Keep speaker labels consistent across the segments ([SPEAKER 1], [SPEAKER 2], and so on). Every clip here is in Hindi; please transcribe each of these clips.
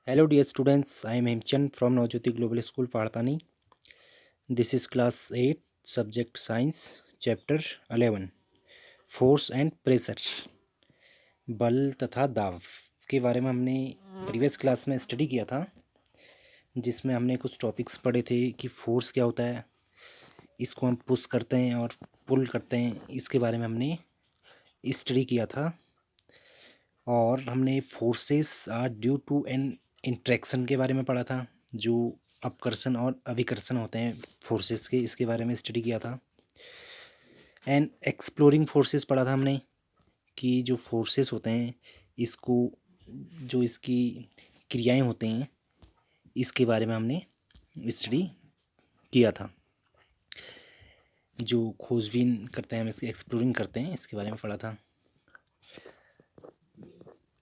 [SPEAKER 1] Hello, dear students. I am Hemchand from Navjyoti Global School, Padpani. This is class 8, subject science, chapter 11, force and pressure. बल तथा दाब के बारे में हमने प्रीवियस क्लास में स्टडी किया था, जिसमें हमने कुछ टॉपिक्स पढ़े थे कि फोर्स क्या होता है, इसको हम पुश करते हैं और पुल करते हैं, इसके बारे में हमने स्टडी किया था। और हमने forces are due to an interaction के बारे में पढ़ा था, जो अपकर्षण और अभिकर्षण होते हैं फोर्सेस के, इसके बारे में स्टडी किया था। एंड एक्सप्लोरिंग फोर्सेस पढ़ा था हमने कि जो फोर्सेस होते हैं इसको, जो इसकी क्रियाएं होते हैं, इसके बारे में हमने स्टडी किया था। जो खोजबीन करते हैं हम, इसकी एक्सप्लोरिंग करते हैं, इसके बारे में पढ़ा था।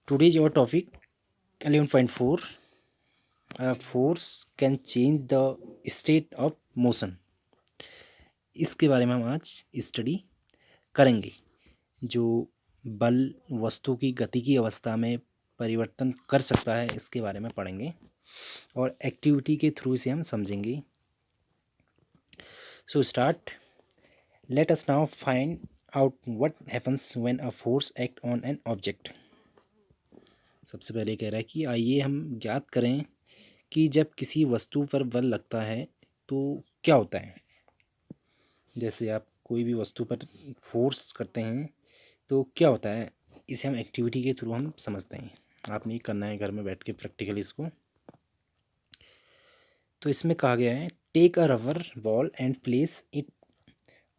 [SPEAKER 1] Today's your topic 11.4 force can change the state of motion. इसके बारे में हम आज स्टडी करेंगे। जो बल वस्तु की गति की अवस्था में परिवर्तन कर सकता है, इसके बारे में पढ़ेंगे और एक्टिविटी के थ्रू इसे हम समझेंगे। So start. Let us now find out what happens when a force act on an object. सबसे पहले कह रहा है कि आइए हम ज्ञात करें कि जब किसी वस्तु पर बल लगता है तो क्या होता है। जैसे आप कोई भी वस्तु पर फोर्स करते हैं तो क्या होता है, इसे हम एक्टिविटी के थ्रू हम समझते हैं। आपने करना है घर में बैठ के प्रैक्टिकली इसको। तो इसमें कहा गया है, take a rubber ball and place it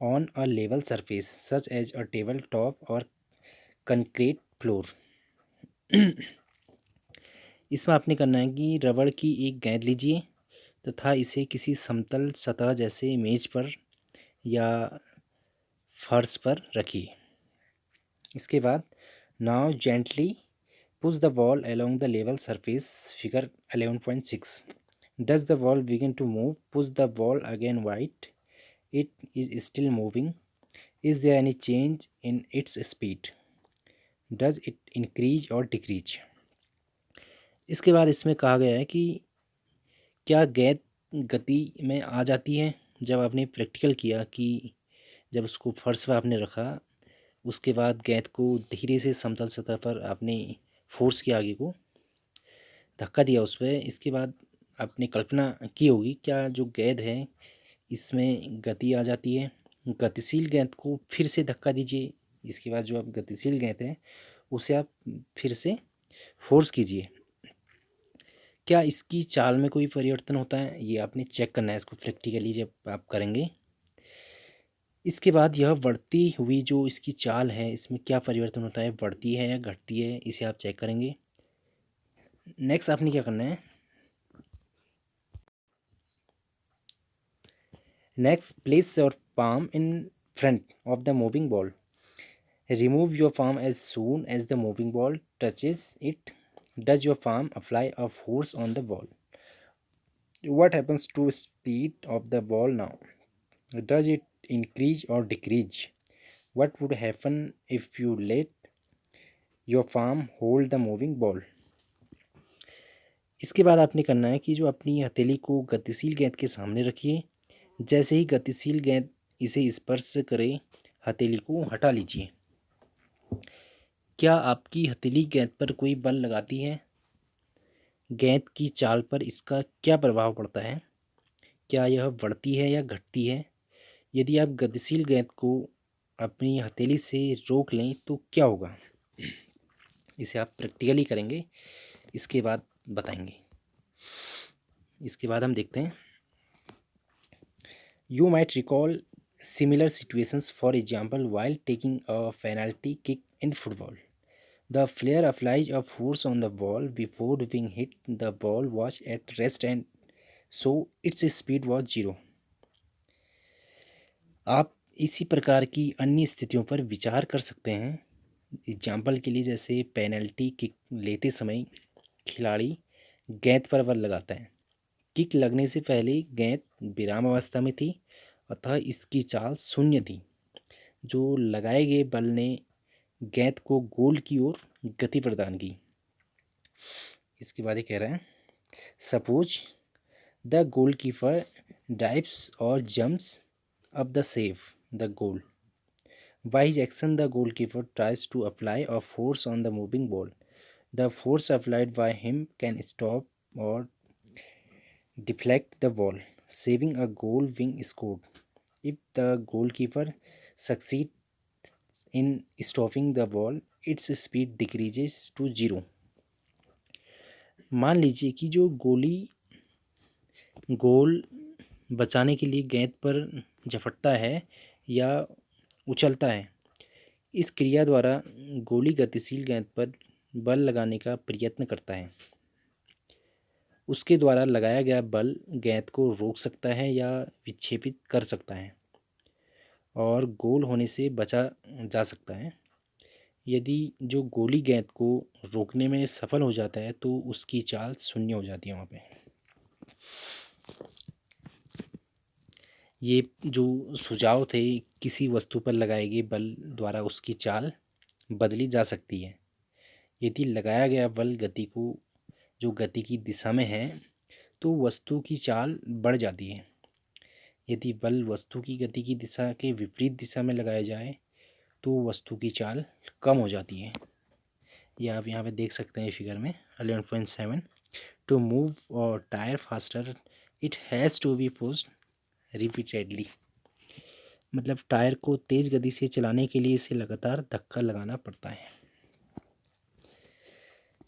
[SPEAKER 1] on a level surface such as a table top और कंक्रीट फ्लोर। इसमें आपने करना है कि रबड़ की एक गेंद लीजिए तथा इसे किसी समतल सतह जैसे मेज पर या फर्श पर रखिए। इसके बाद now gently push the ball along the level surface, figure 11.6. Does the ball begin to move? Push the ball again wide. It is still moving. Is there any change in its speed? Does it increase or decrease? इसके बाद इसमें कहा गया है कि क्या गेंद गति में आ जाती है। जब आपने प्रैक्टिकल किया कि जब उसको फर्श पर आपने रखा, उसके बाद गेंद को धीरे से समतल सतह पर आपने फोर्स किया, आगे को धक्का दिया उस पर, इसके बाद आपने कल्पना की होगी क्या जो गेंद है इसमें गति आ जाती है। गतिशील गेंद को फिर से धक्का दीजिए। इसके बाद जो आप गतिशील गेंद है उसे आप फिर से फोर्स कीजिए। क्या इसकी चाल में कोई परिवर्तन होता है, ये आपने चेक करना है इसको प्रैक्टिकली जब आप करेंगे। इसके बाद यह बढ़ती हुई जो इसकी चाल है, इसमें क्या परिवर्तन होता है, बढ़ती है या घटती है, इसे आप चेक करेंगे। नेक्स्ट आपने क्या करना है, next place your palm in front of the moving ball. Remove your palm as soon as the moving ball touches it. Does your palm apply a force on the ball? What happens to speed of the ball now? Does it increase or decrease? What would happen if you let your palm hold the moving ball? इसके बाद आपने करना है कि जो अपनी हथेली को गतिशील गेंद के सामने रखिए। जैसे ही गतिशील गेंद इसे स्पर्श करे, हथेली को हटा लीजिए। क्या आपकी हथेली गेंद पर कोई बल लगाती है? गेंद की चाल पर इसका क्या प्रभाव पड़ता है? क्या यह बढ़ती है या घटती है? यदि आप गतिशील गेंद को अपनी हथेली से रोक लें तो क्या होगा? इसे आप प्रैक्टिकली करेंगे, इसके बाद बताएंगे। इसके बाद हम देखते हैं, you might recall similar situations, for example while taking a penalty kick in football. The player applies a force on the ball before being hit. The ball was at rest and so its speed was 0. आप इसी प्रकार की अन्य स्थितियों पर विचार कर सकते हैं। एग्जाम्पल के लिए, जैसे पेनल्टी किक लेते समय खिलाड़ी गेंद पर बल लगाता है। किक लगने से पहले गेंद विराम अवस्था में थी, अतः इसकी चाल शून्य थी। जो लगाए गए बल ने गेंद को गोल की ओर गति प्रदान की। इसके बाद ये कह रहा है suppose the goalkeeper dives और jumps up the save the goal. By his action, the goalkeeper tries to apply a force on the moving ball. The force applied by him can stop or deflect the ball, saving a goal being scored. If the goalkeeper succeeds in stopping the ball, its speed decreases to 0. मान लीजिए कि जो गोली गोल बचाने के लिए गेंद पर झपटता है या उछलता है, इस क्रिया द्वारा गोली गतिशील गेंद पर बल लगाने का प्रयत्न करता है. उसके द्वारा लगाया गया बल गेंद को रोक सकता है या विक्षेपित कर सकता है और गोल होने से बचा जा सकता है. यदि जो गोली गेंद को रोकने में सफल हो जाता है तो उसकी चाल शून्य हो जाती है. वहाँ पे ये जो सुझाव थे, किसी वस्तु पर लगाए गए बल द्वारा उसकी चाल बदली जा सकती है. यदि लगाया गया बल गति को जो गति की दिशा में है तो वस्तु की चाल बढ़ जाती है. यदि बल वस्तु की गति की दिशा के विपरीत दिशा में लगाया जाए तो वस्तु की चाल कम हो जाती है. ये आप यहाँ पे देख सकते हैं फिगर में 11.7. टू मूव और tyre faster it has to be pushed repeatedly. मतलब टायर को तेज़ गति से चलाने के लिए इसे लगातार धक्का लगाना पड़ता है.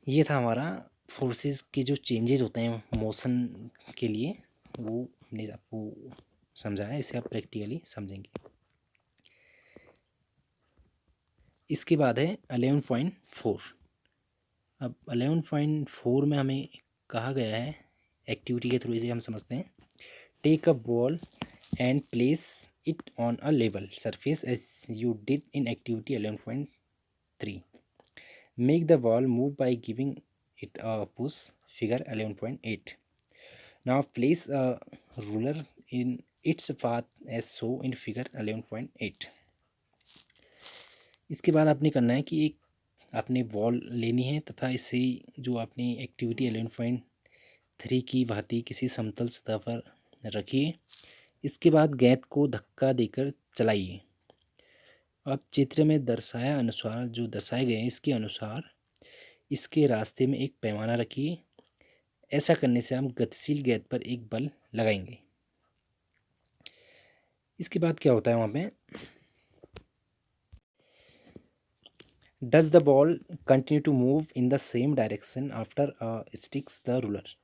[SPEAKER 1] ये था हमारा फोर्सेस के जो चेंजेस होते हैं मोशन के लिए, वो हमने आपको समझाया. इसे आप प्रैक्टिकली समझेंगे. इसके बाद है 11.4. अब 11.4 में हमें कहा गया है, एक्टिविटी के थ्रू इसे हम समझते हैं. Take a ball and place it on a level surface as you did in activity 11.3. Make the ball move by giving it a push, figure 11.8. Now place a ruler in its path as shown in figure 11.8. इसके बाद आपने करना है कि एक आपने बॉल लेनी है तथा इसे जो आपने एक्टिविटी 11.3 की भांति किसी समतल सतह पर रखिए. इसके बाद गेंद को धक्का देकर चलाइए. अब चित्र में दर्शाया अनुसार जो दर्शाए गए हैं इसके अनुसार इसके रास्ते में एक पैमाना रखिए. ऐसा करने से हम गतिशील गेंद पर एक बल लगाएंगे. इसके बाद क्या होता है वहाँ पे, does the ball continue to move in the same direction after sticks the ruler.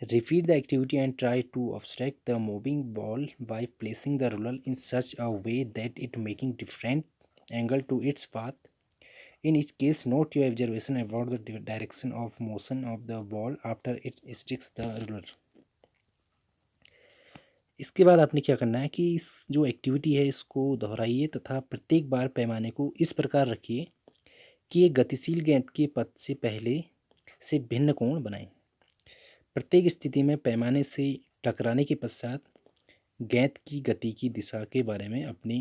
[SPEAKER 1] Repeat the activity and try to obstruct the moving ball by placing the ruler in such a way that it making different angle to its path. In each case, note your observation about the direction of motion of the ball after it strikes the ruler. इसके बाद आपने क्या करना है कि इस जो एक्टिविटी है इसको दोहराइए तथा प्रत्येक बार पैमाने को इस प्रकार रखिए कि ये गतिशील गेंद के पथ से पहले से भिन्न कोण बनाएं. प्रत्येक स्थिति में पैमाने से टकराने के पश्चात गेंद की गति की दिशा के बारे में अपनी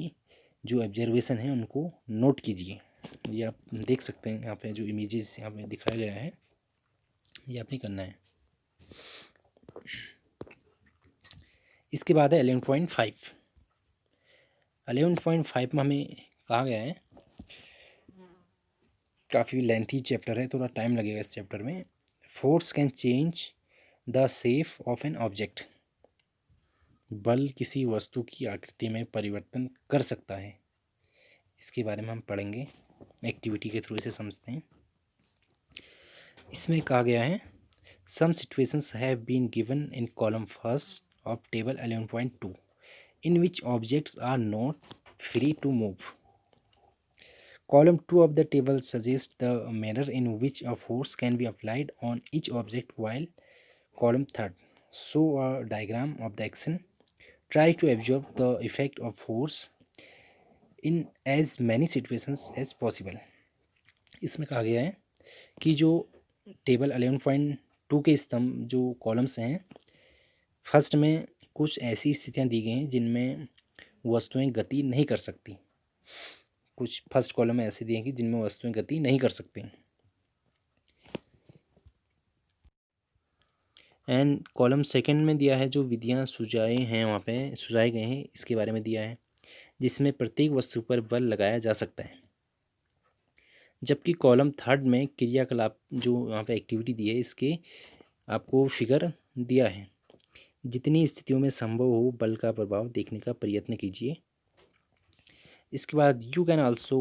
[SPEAKER 1] जो ऑब्जर्वेशन है उनको नोट कीजिए. ये आप देख सकते हैं यहाँ पे जो इमेजेस यहाँ पे दिखाया गया है, ये आपने करना है. इसके बाद है 11.5. 11.5 में हमें कहा गया है, काफ़ी लेंथी चैप्टर है, थोड़ा टाइम लगेगा इस चैप्टर में. Force can change the shape of an object. बल किसी वस्तु की आकृति में परिवर्तन कर सकता है. इसके बारे में हम पढ़ेंगे, एक्टिविटी के थ्रू इसे समझते हैं. इसमें कहा गया है some situations have been given in column first of table 11.2 in which objects are not free to move. Column 2 of the table suggests the manner in which a force can be applied on each object, while column 3 show a diagram of the action. Try to absorb the effect of force in as many situations as possible. इसमें कहा गया है कि जो टेबल 11.2 के स्तंभ जो कॉलम्स हैं, फर्स्ट में कुछ ऐसी स्थितियां दी गई हैं जिनमें वस्तुएं गति नहीं कर सकती. कुछ फर्स्ट कॉलम में ऐसे दिए हैं कि जिनमें वस्तुएं गति नहीं कर सकती. एंड कॉलम सेकंड में दिया है जो विधियाँ सुझाए हैं वहाँ पे सुझाए गए हैं इसके बारे में दिया है, जिसमें प्रत्येक वस्तु पर बल लगाया जा सकता है। जबकि कॉलम थर्ड में क्रियाकलाप जो वहाँ पे एक्टिविटी दी है इसके आपको फिगर दिया है। जितनी स्थितियों में संभव हो बल का प्रभाव देखने का प्रयत्न कीजिए। इसके बाद you can also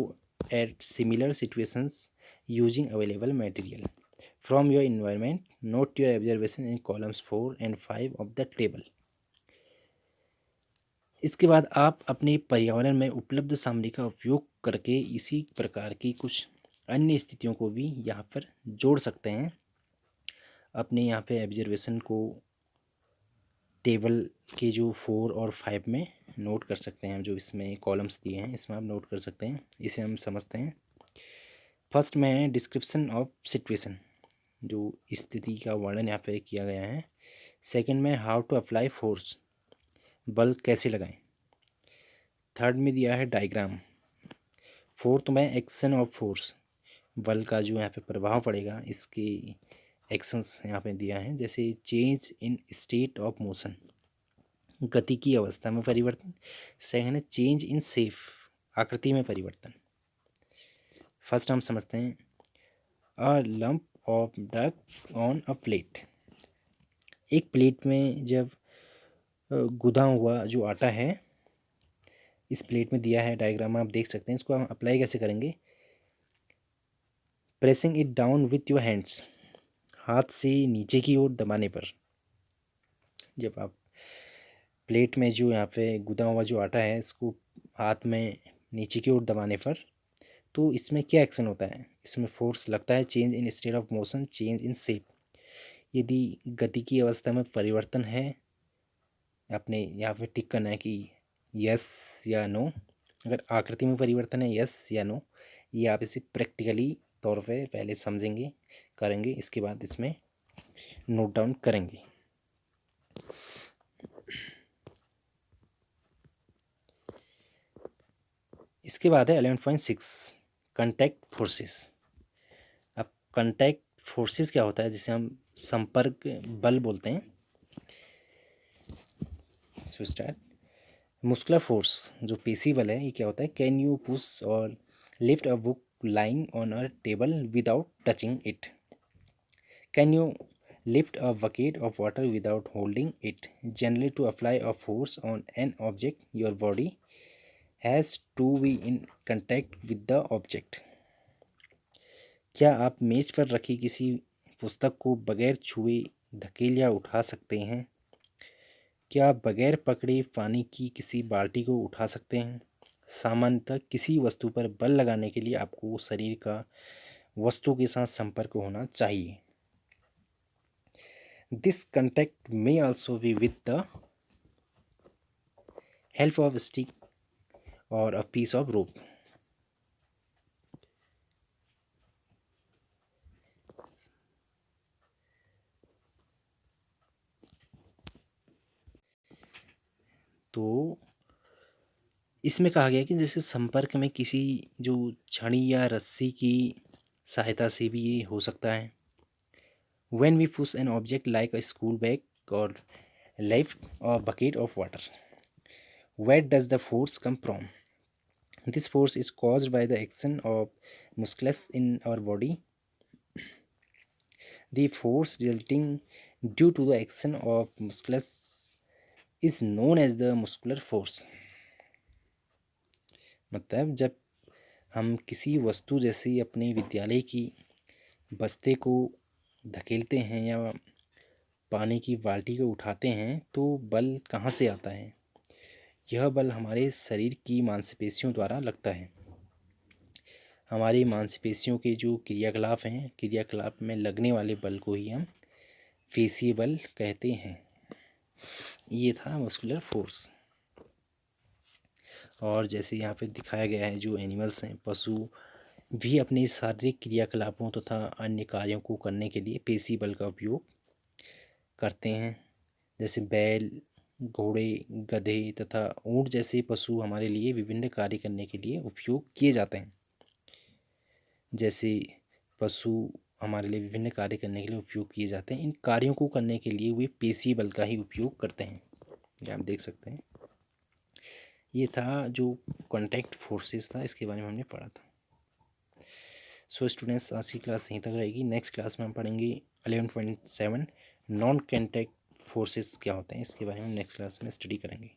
[SPEAKER 1] at similar situations using available material from your environment, not your observation in columns 4 and 5 of the table. इसके बाद आप अपने पर्यावरण में उपलब्ध सामग्री का उपयोग करके इसी प्रकार की कुछ अन्य स्थितियों को भी यहाँ पर जोड़ सकते हैं। अपने यहाँ पे ऑब्जर्वेशन को टेबल के जो 4 और 5 में नोट कर सकते हैं। जो इसमें कॉलम्स दिए हैं इसमें आप नोट कर सकते हैं। इसे हम समझते हैं। फर्स्ट में है डिस्क्रिप्शन ऑफ सिचुएशन, जो स्थिति का वर्णन यहाँ पे किया गया है। सेकंड में हाउ टू अप्लाई फोर्स, बल कैसे लगाएं। थर्ड में दिया है डायग्राम। फोर्थ में एक्शन ऑफ फोर्स, बल का जो यहाँ पे प्रभाव पड़ेगा इसके एक्शंस यहाँ पे दिया है, जैसे change in state of motion, गति की अवस्था में परिवर्तन। सेकंड है चेंज इन शेप, आकृति में परिवर्तन। फर्स्ट हम समझते हैं a lump of duck on a plate. एक प्लेट में जब गुदा हुआ जो आटा है इस प्लेट में दिया है, डायग्राम आप देख सकते हैं। इसको हम अप्लाई कैसे करेंगे। Pressing it down with your hands, हाथ से नीचे की ओर दबाने पर। जब आप प्लेट में जो यहाँ पे गुदा हुआ जो आटा है इसको हाथ में नीचे की ओर दबाने पर तो इसमें क्या एक्शन होता है, इसमें फोर्स लगता है। Change in state of motion, change in shape, यदि गति की अवस्था में परिवर्तन है आपने यहाँ पे टिक करना है कि यस या नो। अगर आकृति में परिवर्तन है यस या नो। ये आप इसे प्रैक्टिकली तौर पे पहले समझेंगे करेंगे, इसके बाद इसमें नोट डाउन करेंगे। इसके बाद है 11.6 कांटेक्ट फोर्सेस। अब कांटेक्ट फोर्सेस क्या होता है, जिसे हम संपर्क बल बोलते हैं। So start. मुस्कुलर फोर्स जो पेशी बल है ये क्या होता है। कैन यू पुश और lift a book lying on a table without touching it. Can you lift a bucket of water without holding it. Generally, to apply a force on an object, your body has to be in contact with the object. क्या आप मेज पर रखी किसी पुस्तक को बगैर छुए धकेल या उठा सकते हैं। क्या आप बगैर पकड़े पानी की किसी बाल्टी को उठा सकते हैं। सामान्यतः किसी वस्तु पर बल लगाने के लिए आपको शरीर का वस्तु के साथ संपर्क होना चाहिए। This contact may also be with the help of a stick or a piece of rope. तो इसमें कहा गया कि जैसे संपर्क में किसी जो छड़ी या रस्सी की सहायता से भी ये हो सकता है। When we push an object like a school bag or lift a bucket of water, where does the force come from? This force is caused by the action of muscles in our body. The force resulting due to the action of muscles is known as the muscular force. मतलब जब हम किसी वस्तु जैसे अपने विद्यालय की बस्ते को धकेलते हैं या पानी की बाल्टी को उठाते हैं तो बल कहाँ से आता है। यह बल हमारे शरीर की मांसपेशियों द्वारा लगता है। हमारी मांसपेशियों के जो क्रियाकलाप हैं, क्रियाकलाप में लगने वाले बल को ही हम पेशीय बल कहते हैं। ये था मस्कुलर फोर्स। और जैसे यहाँ पे दिखाया गया है जो एनिमल्स हैं, पशु भी अपने शारीरिक क्रियाकलापों तथा अन्य कार्यों को करने के लिए पेशी बल का उपयोग करते हैं। जैसे बैल, घोड़े, गधे तथा ऊंट जैसे पशु हमारे लिए विभिन्न कार्य करने के लिए उपयोग किए जाते हैं। जैसे पशु हमारे लिए विभिन्न कार्य करने के लिए उपयोग किए जाते हैं। इन कार्यों को करने के लिए वे पेशीय बल का ही उपयोग करते हैं। ये आप देख सकते हैं। ये था जो कॉन्टैक्ट फोर्सेस था, इसके बारे में हमने पढ़ा था। सो स्टूडेंट्स, आज की क्लास यहीं तक रहेगी। नेक्स्ट क्लास में हम पढ़ेंगे 11.7 नॉन कॉन्टैक्ट फोर्सेस क्या होते हैं, इसके बारे में नेक्स्ट क्लास में स्टडी करेंगे।